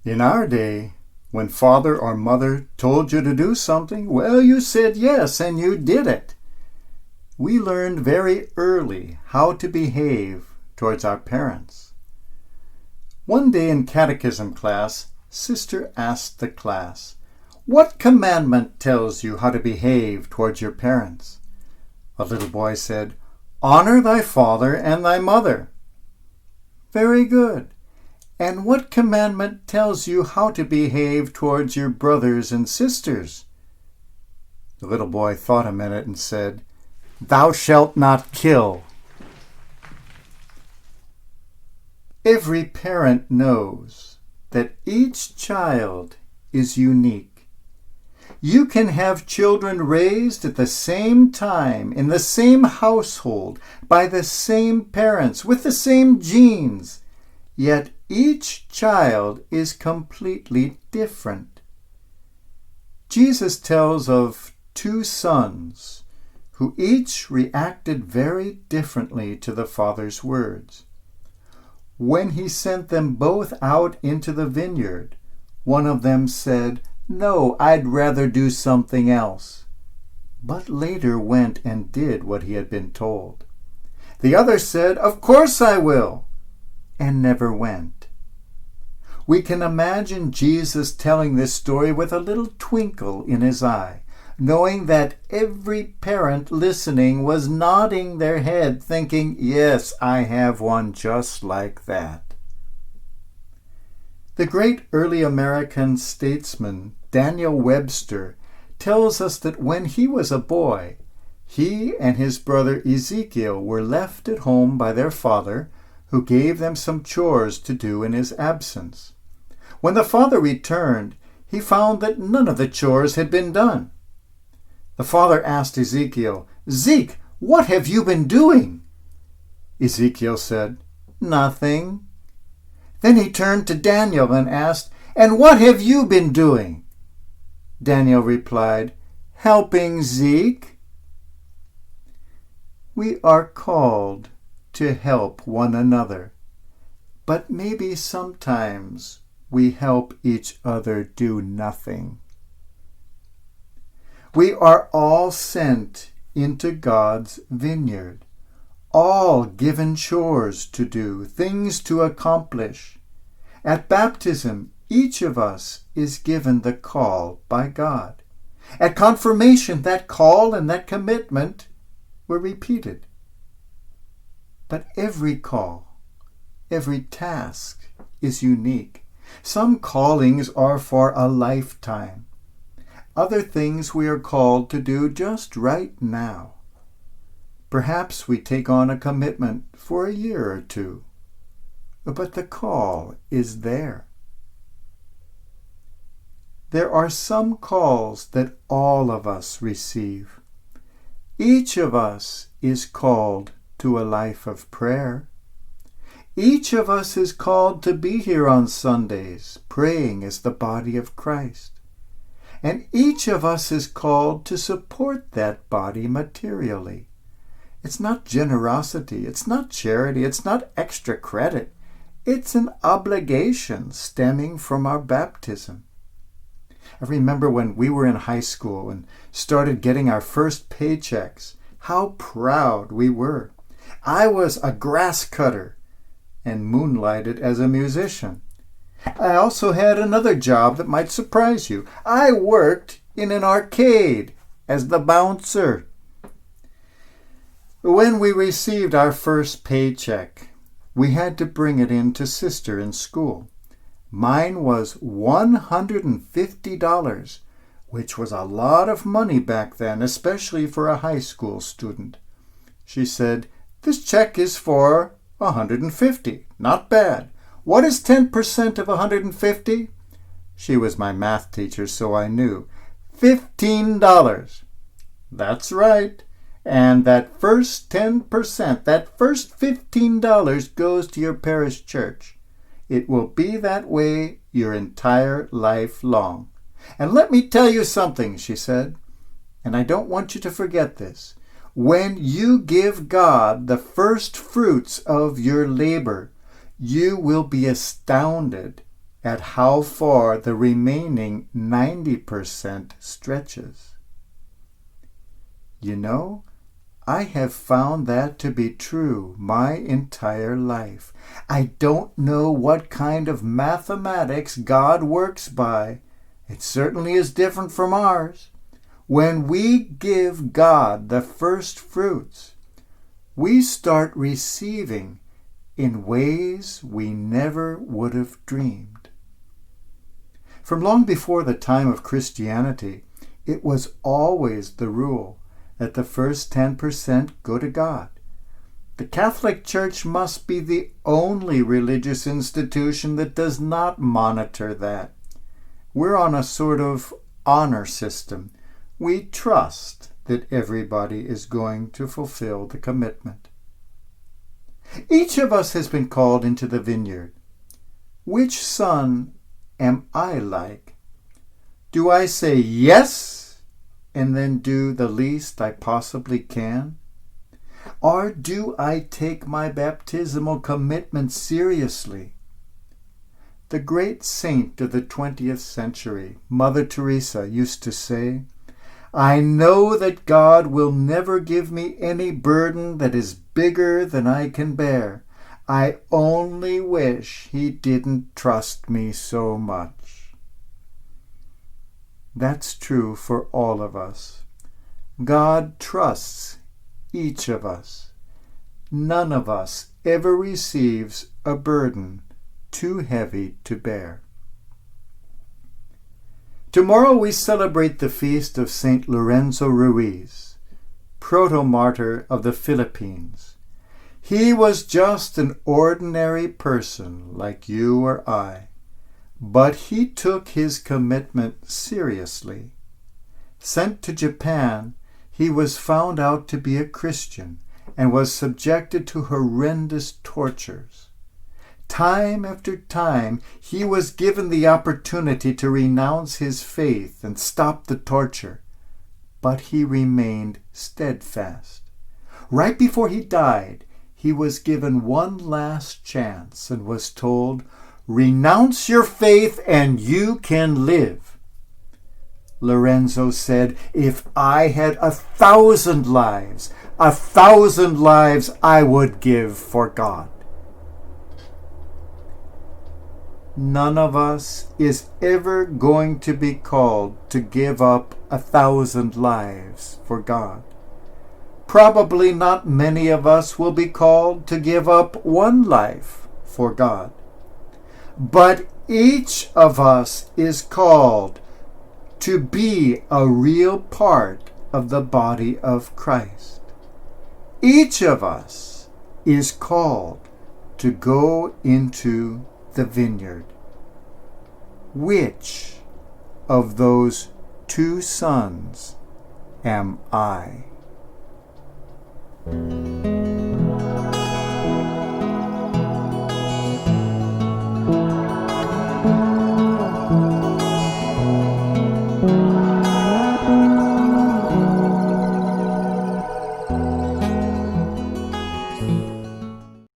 In our day, when father or mother told you to do something, well, you said yes and you did it. We learned very early how to behave towards our parents. One day in catechism class, Sister asked the class, "What commandment tells you how to behave towards your parents?" A little boy said, "Honor thy father and thy mother." Very good. And what commandment tells you how to behave towards your brothers and sisters? The little boy thought a minute and said, "Thou shalt not kill." Every parent knows that each child is unique. You can have children raised at the same time, in the same household, by the same parents, with the same genes, yet each child is completely different. Jesus tells of two sons who each reacted very differently to the Father's words. When he sent them both out into the vineyard, one of them said, "No, I'd rather do something else," but later went and did what he had been told. The other said, "Of course I will," and never went. We can imagine Jesus telling this story with a little twinkle in his eye, knowing that every parent listening was nodding their head, thinking, "Yes, I have one just like that." The great early American statesman Daniel Webster tells us that when he was a boy, he and his brother Ezekiel were left at home by their father, who gave them some chores to do in his absence. When the father returned, he found that none of the chores had been done. The father asked Ezekiel, "Zeke, what have you been doing?" Ezekiel said, "Nothing." Then he turned to Daniel and asked, "And what have you been doing?" Daniel replied, "Helping Zeke." We are called to help one another, but maybe sometimes we help each other do nothing. We are all sent into God's vineyard, all given chores to do, things to accomplish. At baptism, each of us is given the call by God. At confirmation, that call and that commitment were repeated. But every call, every task is unique. Some callings are for a lifetime. Other things we are called to do just right now. Perhaps we take on a commitment for a year or two, but the call is there. There are some calls that all of us receive. Each of us is called to a life of prayer. Each of us is called to be here on Sundays, praying as the body of Christ. And each of us is called to support that body materially. It's not generosity, it's not charity, it's not extra credit. It's an obligation stemming from our baptism. I remember when we were in high school and started getting our first paychecks, how proud we were. I was a grass cutter and moonlighted as a musician. I also had another job that might surprise you. I worked in an arcade as the bouncer. When we received our first paycheck, we had to bring it in to Sister in school. Mine was $150, which was a lot of money back then, especially for a high school student. She said, "This check is for $150. Not bad. What is 10% of 150? She was my math teacher, so I knew. $15. That's right. And that first 10%, that first $15 goes to your parish church. It will be that way your entire life long. And let me tell you something," she said, and I don't want you to forget this. When you give God the first fruits of your labor, you will be astounded at how far the remaining 90% stretches. You know, I have found that to be true my entire life. I don't know what kind of mathematics God works by. It certainly is different from ours. When we give God the first fruits, we start receiving in ways we never would have dreamed. From long before the time of Christianity, it was always the rule that the first 10% go to God. The Catholic Church must be the only religious institution that does not monitor that. We're on a sort of honor system. We trust that everybody is going to fulfill the commitment. Each of us has been called into the vineyard. Which son am I like? Do I say yes and then do the least I possibly can? Or do I take my baptismal commitment seriously? The great saint of the 20th century, Mother Teresa, used to say, "I know that God will never give me any burden that is bigger than I can bear. I only wish He didn't trust me so much." That's true for all of us. God trusts each of us. None of us ever receives a burden too heavy to bear. Tomorrow we celebrate the feast of St. Lorenzo Ruiz, proto-martyr of the Philippines. He was just an ordinary person like you or I, but he took his commitment seriously. Sent to Japan, he was found out to be a Christian and was subjected to horrendous tortures. Time after time, he was given the opportunity to renounce his faith and stop the torture, but he remained steadfast. Right before he died, he was given one last chance and was told, "Renounce your faith and you can live." Lorenzo said, "If I had 1,000 lives, 1,000 lives I would give for God." None of us is ever going to be called to give up 1,000 lives for God. Probably not many of us will be called to give up one life for God. But each of us is called to be a real part of the body of Christ. Each of us is called to go into the vineyard. Which of those two sons am I?